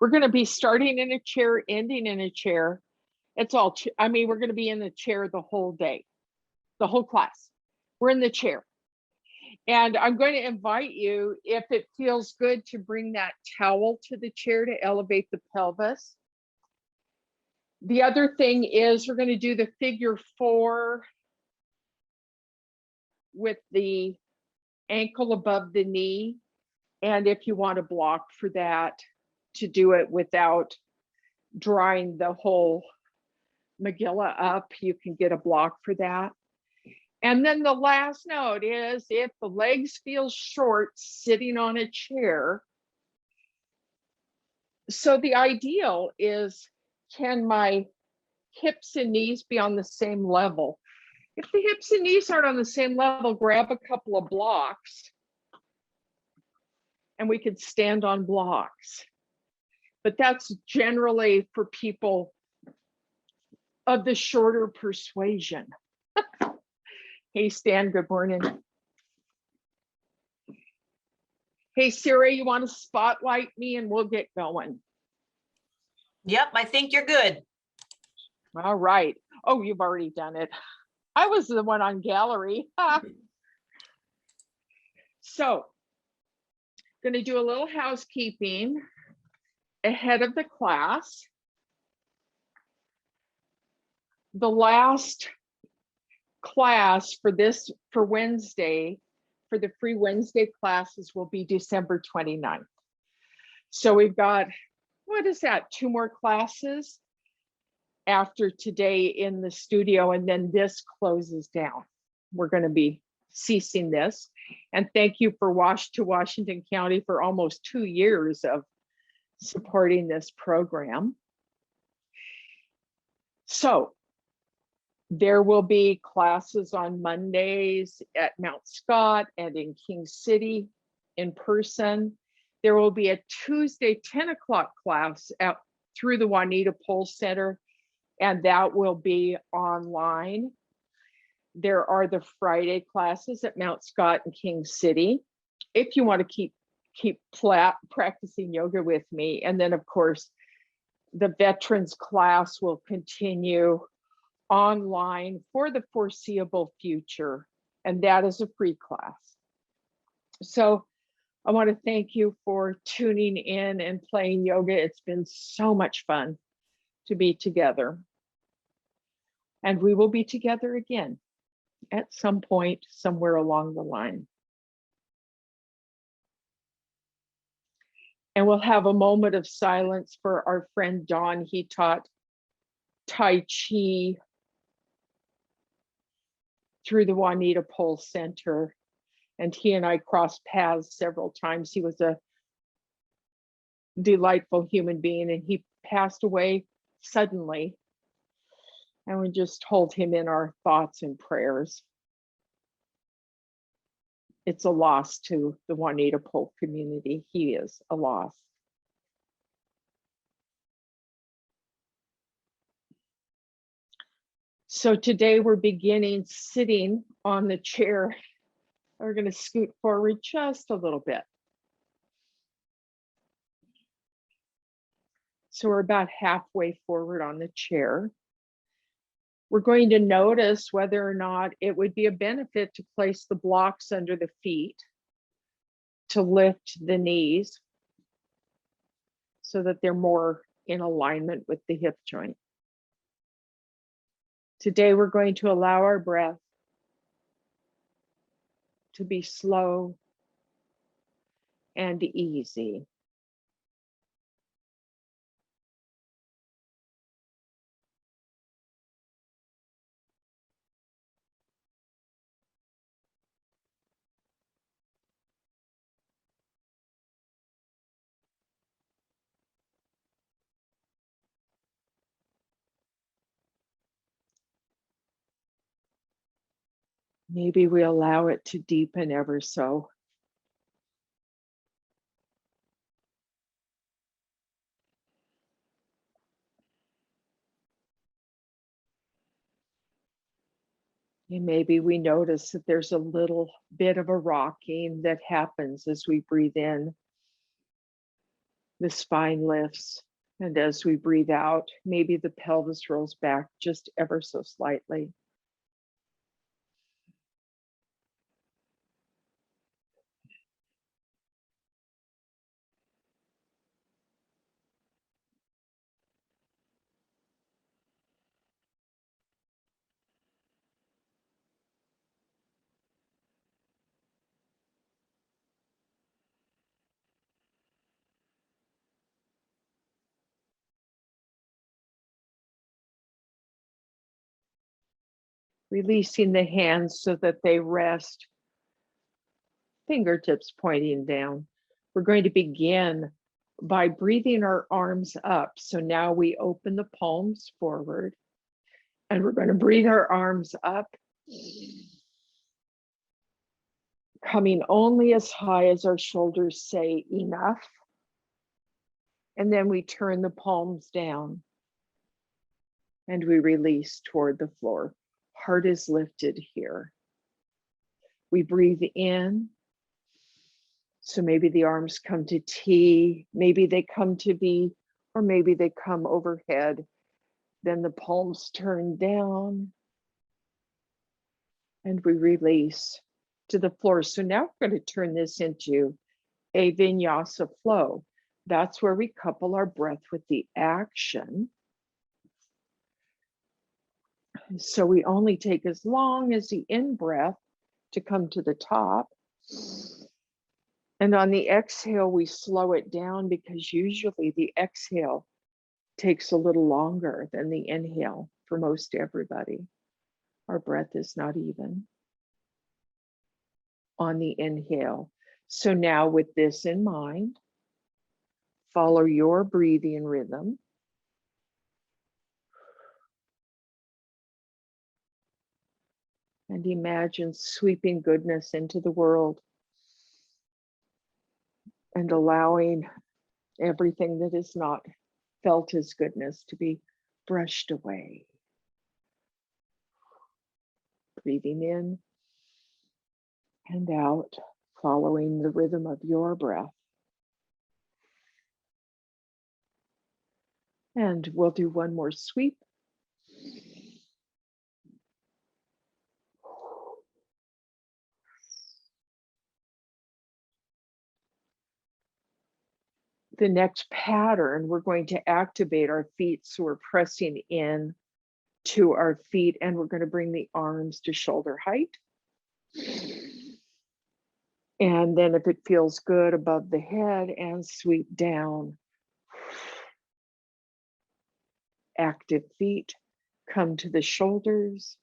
We're going to be starting in a chair, ending in a chair. It's all, I mean, we're going to be in the chair the whole day, the whole class. We're in the chair. And I'm going to invite you, if it feels good, to bring that towel to the chair to elevate the pelvis. The other thing is we're going to do the figure 4 with the ankle above the knee. And if you want a block for that, to do it without drawing the whole Megillah up, you can get a block for that. And then the last note is, if the legs feel short sitting on a chair, so the ideal is, can my hips and knees be on the same level? If the hips and knees aren't on the same level, grab a couple of blocks and we could stand on blocks. But that's generally for people of the shorter persuasion. Hey, Stan, good morning. Hey, Sarah, you want to spotlight me and we'll get going? Yep, I think you're good. All right. Oh, you've already done it. I was the one on gallery. So, going to do a little housekeeping ahead of the class. The last class for Wednesday, for the free Wednesday classes, will be December 29th. So we've got, what is that, 2 more classes after today in the studio, and then this closes down. We're going to be ceasing this. And thank you for Washington County for almost 2 years of supporting this program. So there will be classes on Mondays at Mount Scott and in King City in person. There will be a Tuesday 10 o'clock class through the Juanita Pole Center, and that will be online. There are the Friday classes at Mount Scott and King City, if you want to keep practicing yoga with me. And then, of course, the veterans class will continue online for the foreseeable future, and that is a free class. So I want to thank you for tuning in and playing yoga. It's been so much fun to be together, and we will be together again at some point somewhere along the line. And we'll have a moment of silence for our friend Don. He taught Tai Chi through the Juanita Pole Center, and he and I crossed paths several times. He was a delightful human being, and he passed away suddenly, and we just hold him in our thoughts and prayers. It's a loss to the Juanita Pole community. He is a loss. So today we're beginning sitting on the chair. We're going to scoot forward just a little bit. So we're about halfway forward on the chair. We're going to notice whether or not it would be a benefit to place the blocks under the feet to lift the knees so that they're more in alignment with the hip joint. Today, we're going to allow our breath to be slow and easy. Maybe we allow it to deepen ever so. And maybe we notice that there's a little bit of a rocking that happens as we breathe in The spine lifts. And as we breathe out, maybe the pelvis rolls back just ever so slightly. Releasing the hands so that they rest, fingertips pointing down. We're going to begin by breathing our arms up. So now we open the palms forward and we're going to breathe our arms up, coming only as high as our shoulders say enough. And then we turn the palms down and we release toward the floor. Heart is lifted here. We breathe in. So maybe the arms come to T, maybe they come to V, or maybe they come overhead. Then the palms turn down and we release to the floor. So now we're going to turn this into a Vinyasa Flow. That's where we couple our breath with the action. So we only take as long as the in-breath to come to the top. And on the exhale, we slow it down because usually the exhale takes a little longer than the inhale for most everybody. Our breath is not even on the inhale. So now with this in mind, follow your breathing rhythm. And imagine sweeping goodness into the world and allowing everything that is not felt as goodness to be brushed away. Breathing in and out, following the rhythm of your breath. And we'll do one more sweep. The next pattern, we're going to activate our feet. So we're pressing in to our feet and we're going to bring the arms to shoulder height. And then if it feels good above the head and sweep down. Active feet come to the shoulders.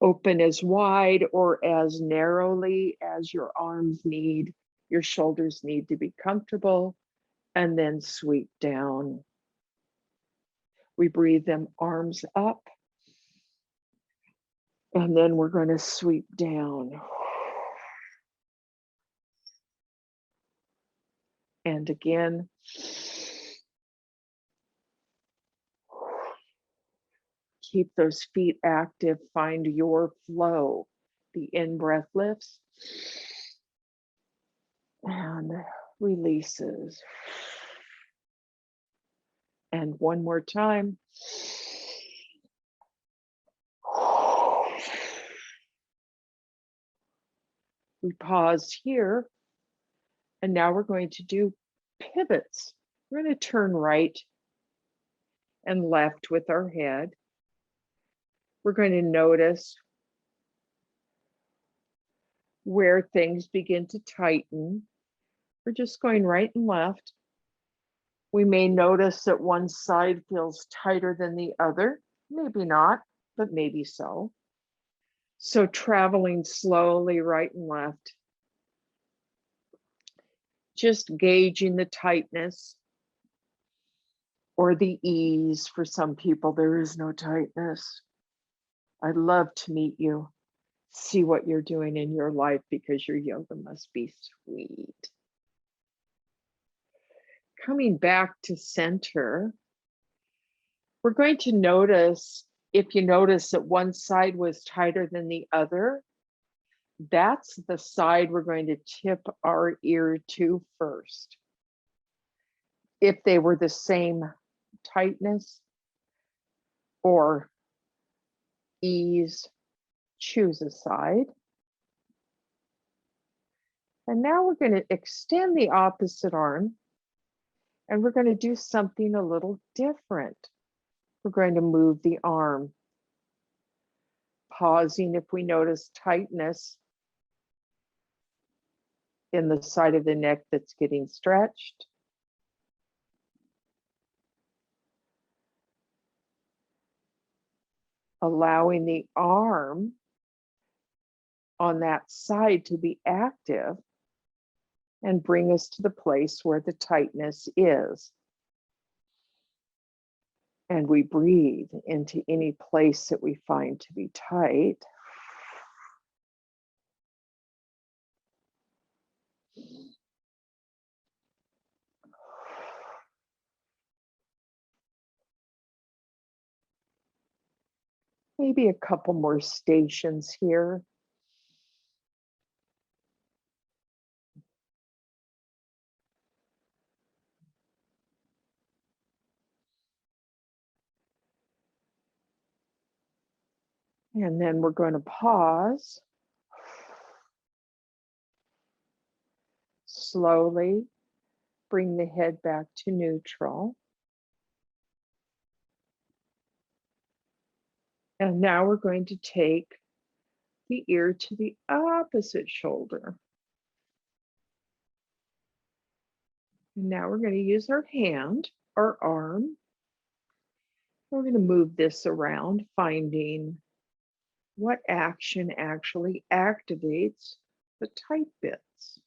Open as wide or as narrowly as your arms need. Your shoulders need to be comfortable. And then sweep down. We breathe them arms up. And then we're going to sweep down. And again. Keep those feet active. Find your flow. The in-breath lifts. And releases. And one more time. We pause here. And now we're going to do pivots. We're going to turn right and left with our head. We're going to notice where things begin to tighten. We're just going right and left. We may notice that one side feels tighter than the other. Maybe not, but maybe so. So traveling slowly right and left. Just gauging the tightness or the ease. For some people, there is no tightness. I'd love to meet you, see what you're doing in your life because your yoga must be sweet. Coming back to center, we're going to notice, if you notice that one side was tighter than the other, that's the side we're going to tip our ear to first. if they were the same tightness or ease, choose a side. And now we're going to extend the opposite arm, and we're going to do something a little different. We're going to move the arm, pausing if we notice tightness in the side of the neck that's getting stretched. Allowing the arm on that side to be active and bring us to the place where the tightness is. And we breathe into any place that we find to be tight. Maybe a couple more stations here. And then we're going to pause. Slowly bring the head back to neutral. And now we're going to take the ear to the opposite shoulder. And now we're going to use our hand, our arm. We're going to move this around, finding what action actually activates the tight bits.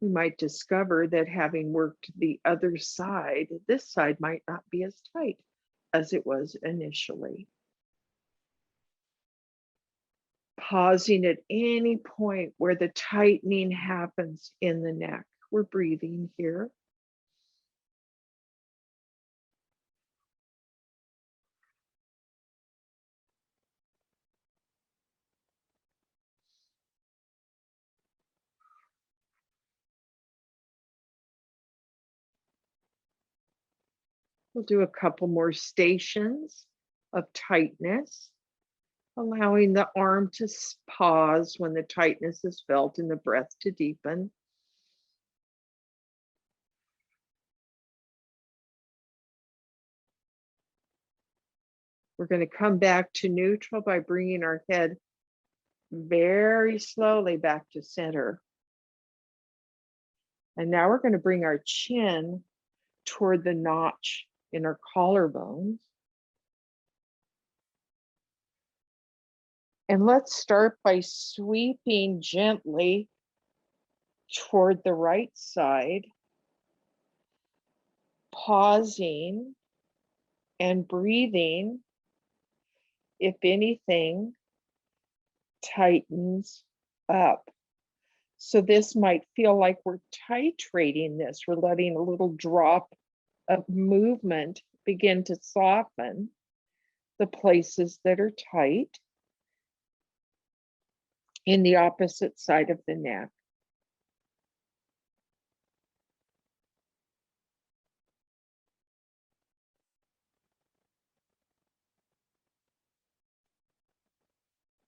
We might discover that having worked the other side, this side might not be as tight as it was initially. Pausing at any point where the tightening happens in the neck. We're breathing here. We'll do a couple more stations of tightness, allowing the arm to pause when the tightness is felt and the breath to deepen. We're going to come back to neutral by bringing our head very slowly back to center. And now we're going to bring our chin toward the notch in our collarbones. And let's start by sweeping gently toward the right side, pausing and breathing. If anything tightens up. So this might feel like we're titrating this. We're letting a little drop of movement begin to soften the places that are tight in the opposite side of the neck.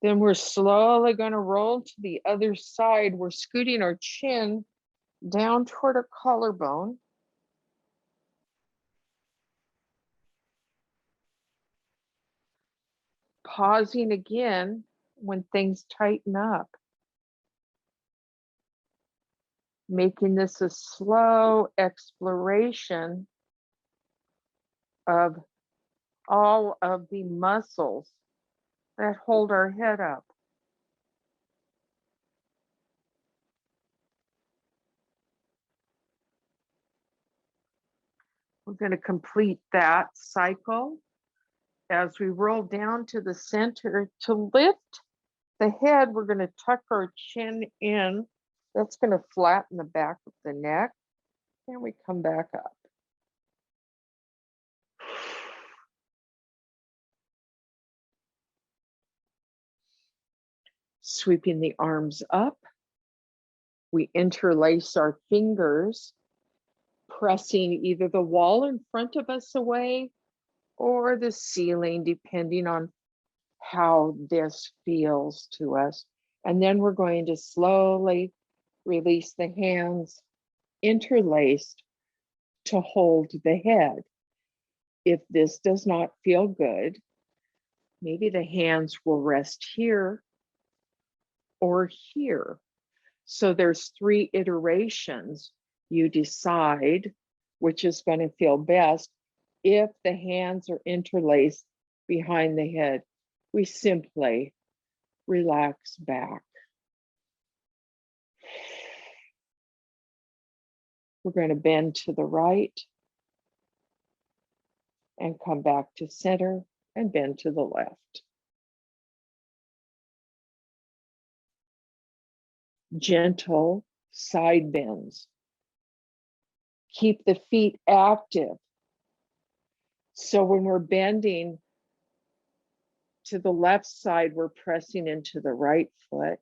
Then we're slowly going to roll to the other side. We're scooting our chin down toward our collarbone. Pausing again when things tighten up. Making this a slow exploration of all of the muscles that hold our head up. We're going to complete that cycle as we roll down to the center. To lift the head, we're going to tuck our chin in. That's going to flatten the back of the neck. And we come back up. Sweeping the arms up. We interlace our fingers, pressing either the wall in front of us away or the ceiling, depending on how this feels to us. And then we're going to slowly release the hands interlaced to hold the head. If this does not feel good, maybe the hands will rest here or here. So there's 3 iterations. You decide which is going to feel best. If the hands are interlaced behind the head, we simply relax back. We're going to bend to the right and come back to center and bend to the left. Gentle side bends. Keep the feet active. So when we're bending to the left side, we're pressing into the right foot.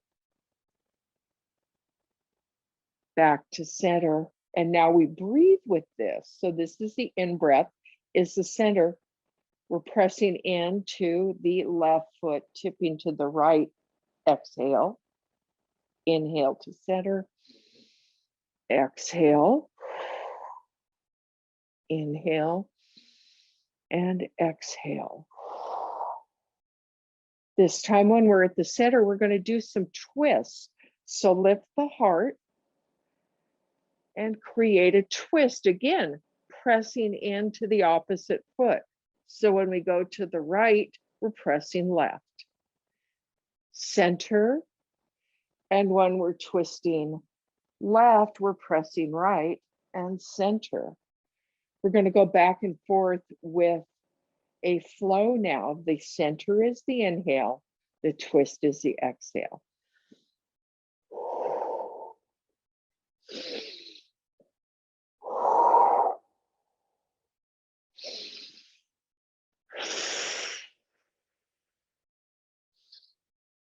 Back to center. And now we breathe with this. So this is the in-breath, is the center. We're pressing into the left foot, tipping to the right. Exhale. Inhale to center. Exhale. Inhale. And exhale. This time when we're at the center, we're going to do some twists. So lift the heart and create a twist. Again, pressing into the opposite foot. So when we go to the right, we're pressing left. Center. And when we're twisting left, we're pressing right and center. We're going to go back and forth with a flow now. The center is the inhale, the twist is the exhale.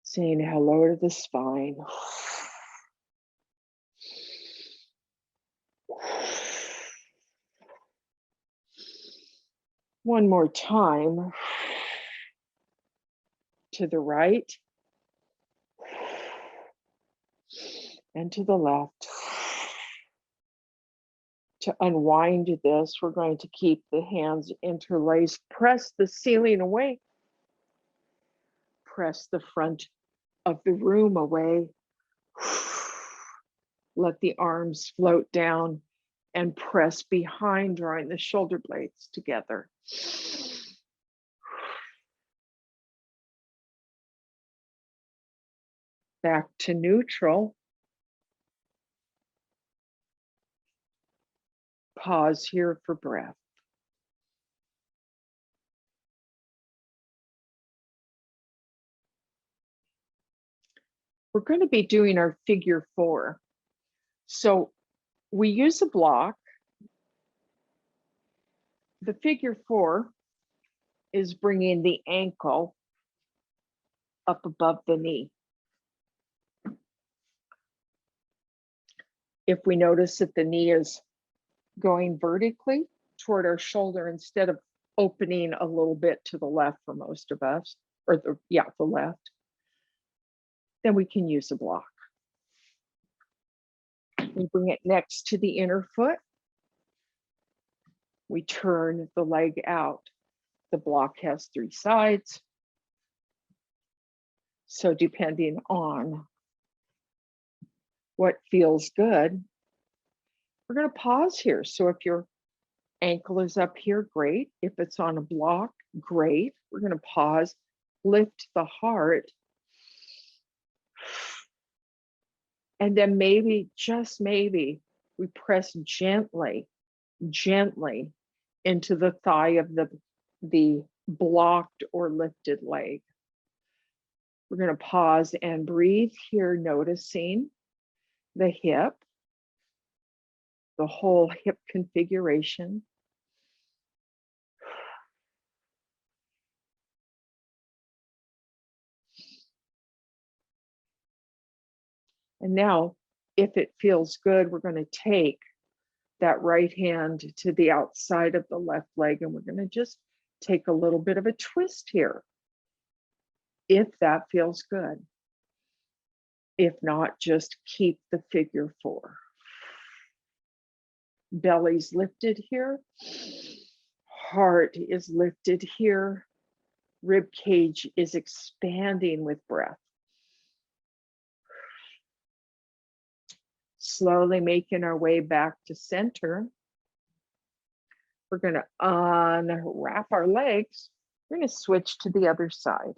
Saying hello to the spine. One more time. To the right and to the left. To unwind this, we're going to keep the hands interlaced. Press the ceiling away. Press the front of the room away. Let the arms float down and press behind, drawing the shoulder blades together. Back to neutral. Pause here for breath. We're going to be doing our figure 4. So we use a block. The figure 4 is bringing the ankle up above the knee. If we notice that the knee is going vertically toward our shoulder instead of opening a little bit to the left for most of us, or the left, then we can use a block. We bring it next to the inner foot. We turn the leg out. The block has 3 sides. So depending on what feels good, we're going to pause here. So if your ankle is up here, great. If it's on a block, great. We're going to pause, lift the heart. And then maybe, just maybe, we press gently into the thigh of the blocked or lifted leg. We're going to pause and breathe here, noticing the hip, the whole hip configuration. And now, if it feels good, we're going to take that right hand to the outside of the left leg, and we're going to just take a little bit of a twist here, if that feels good. If not, just keep the figure 4. Belly's lifted here. Heart is lifted here. Rib cage is expanding with breath. Slowly making our way back to center. We're going to unwrap our legs. We're going to switch to the other side.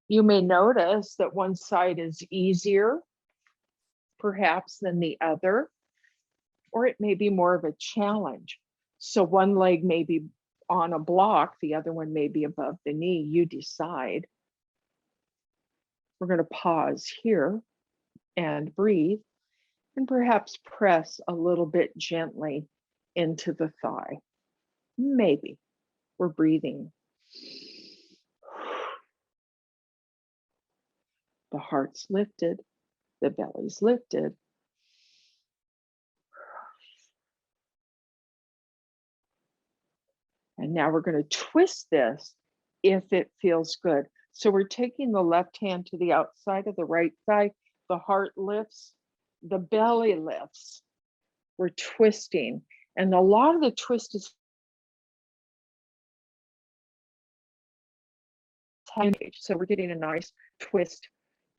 You may notice that one side is easier, perhaps, than the other, or it may be more of a challenge. So one leg may be on a block, the other one may be above the knee. You decide. We're going to pause here and breathe, and perhaps press a little bit gently into the thigh. Maybe we're breathing. The heart's lifted, the belly's lifted. And now we're going to twist this if it feels good. So we're taking the left hand to the outside of the right thigh. The heart lifts, the belly lifts. We're twisting. And a lot of the twist is so we're getting a nice twist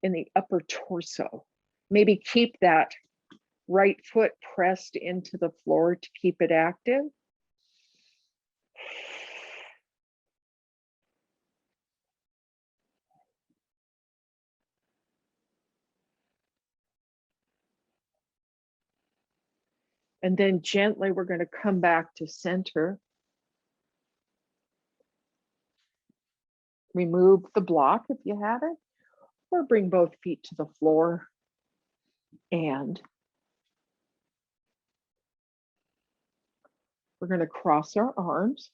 in the upper torso. Maybe keep that right foot pressed into the floor to keep it active. And then gently, we're going to come back to center. Remove the block if you have it, or bring both feet to the floor. And we're going to cross our arms.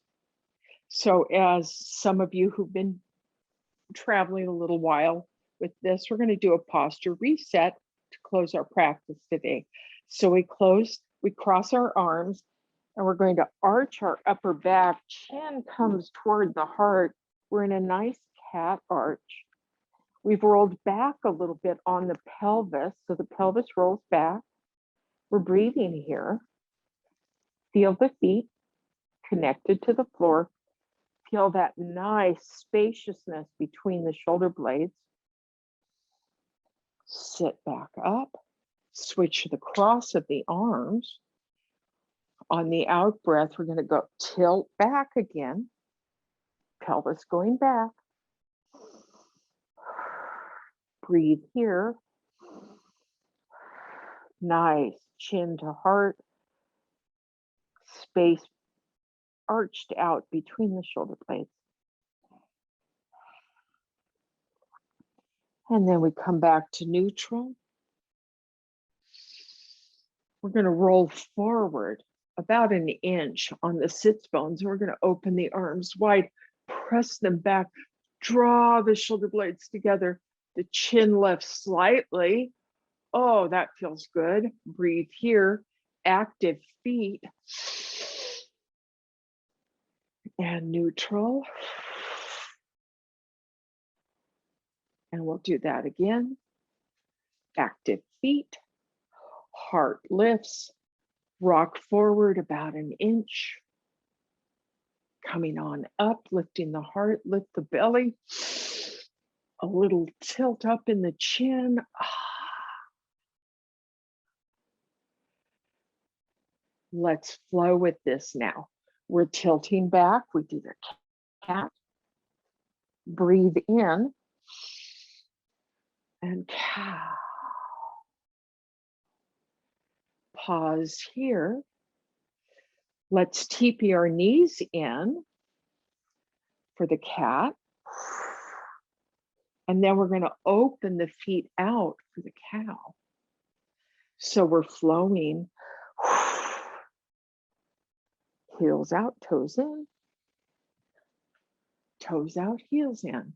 So as some of you who've been traveling a little while with this, we're going to do a posture reset to close our practice today. So we cross our arms, and we're going to arch our upper back. Chin comes toward the heart. We're in a nice cat arch. We've rolled back a little bit on the pelvis, so the pelvis rolls back. We're breathing here. Feel the feet connected to the floor. Feel that nice spaciousness between the shoulder blades. Sit back up. Switch to the cross of the arms. On the out breath, we're going to go tilt back again. Pelvis going back. Breathe here. Nice. Chin to heart. Space arched out between the shoulder blades. And then we come back to neutral. We're going to roll forward about an inch on the sits bones. And we're going to open the arms wide, press them back, draw the shoulder blades together. The chin lifts slightly. Oh, that feels good. Breathe here. Active feet. And neutral. And we'll do that again. Active feet. Heart lifts. Rock forward about an inch. Coming on up, lifting the heart, lift the belly. A little tilt up in the chin. Let's flow with this now. We're tilting back. We do the cat. Breathe in. And cow. Pause here. Let's teepee our knees in for the cat. And then we're going to open the feet out for the cow. So we're flowing. Heels out, toes in. Toes out, heels in.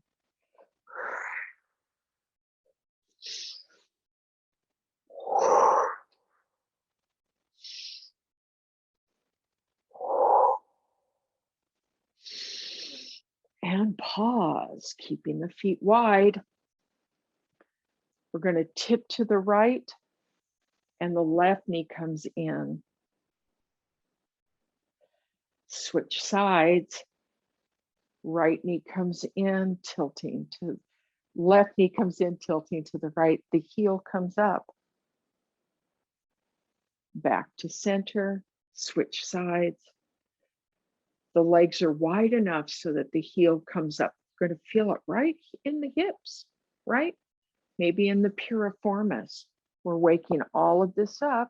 And pause, keeping the feet wide. We're going to tip to the right and the left knee comes in. Switch sides. Right knee comes in, tilting to left knee comes in, tilting to the right. The heel comes up. Back to center, switch sides. The legs are wide enough so that the heel comes up. You're going to feel it right in the hips, right? Maybe in the piriformis. We're waking all of this up.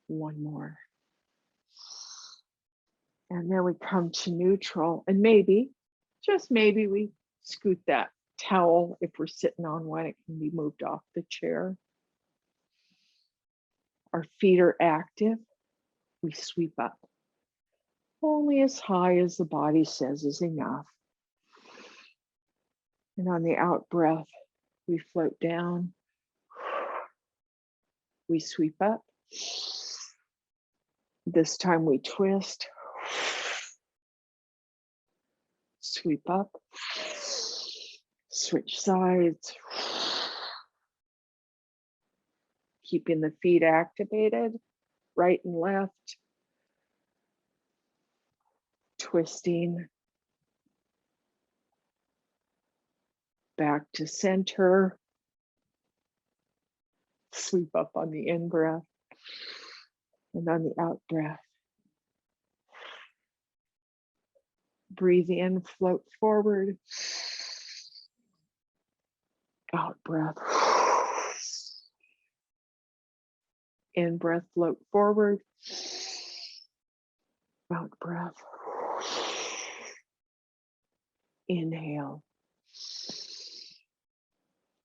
One more. And then we come to neutral, and maybe, just maybe, we scoot that towel. If we're sitting on one, it can be moved off the chair. Our feet are active. We sweep up. Only as high as the body says is enough. And on the out breath, we float down. We sweep up. This time we twist. Sweep up. Switch sides. Keeping the feet activated, right and left. Twisting. Back to center. Sweep up on the in breath. And on the out breath. Breathe in, float forward. Out breath. In breath, float forward. Out breath. Inhale.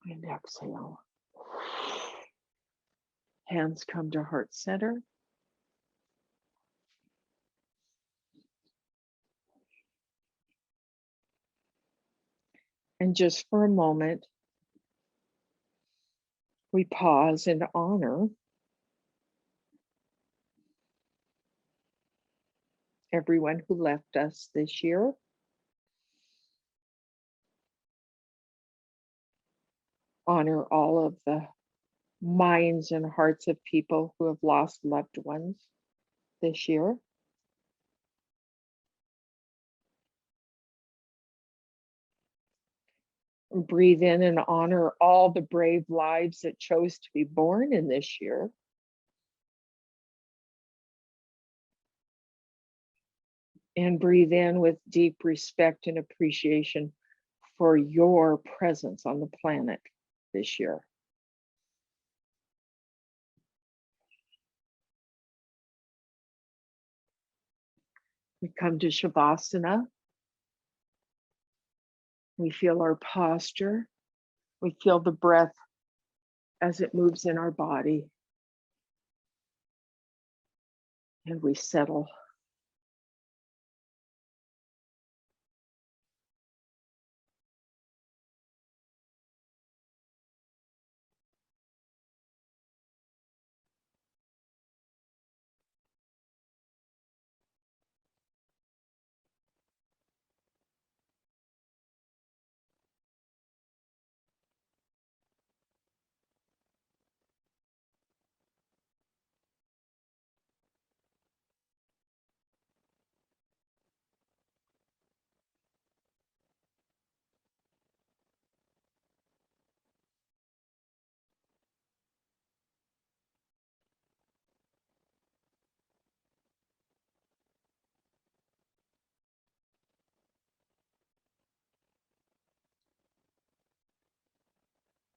And exhale. Hands come to heart center. And just for a moment, we pause and honor everyone who left us this year. Honor all of the minds and hearts of people who have lost loved ones this year. Breathe in and honor all the brave lives that chose to be born in this year. And breathe in with deep respect and appreciation for your presence on the planet this year. We come to Shavasana. We feel our posture. We feel the breath as it moves in our body. And we settle.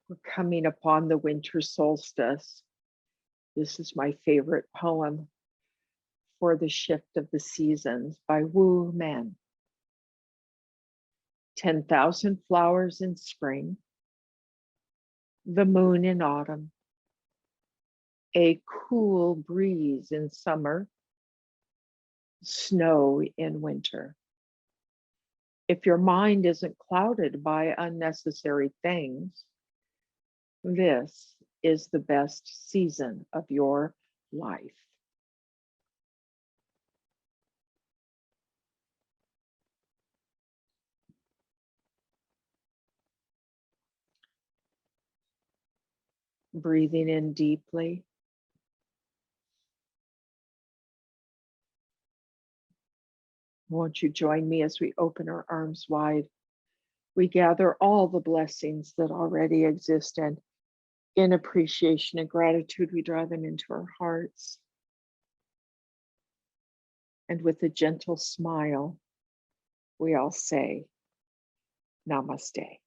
We're coming upon the winter solstice. This is my favorite poem for the shift of the seasons by Wu Man. 10,000 flowers in spring, the moon in autumn, a cool breeze in summer, snow in winter. If your mind isn't clouded by unnecessary things, this is the best season of your life. Breathing in deeply. Won't you join me as we open our arms wide? We gather all the blessings that already exist, and in appreciation and gratitude, we draw them into our hearts. And with a gentle smile, we all say, Namaste.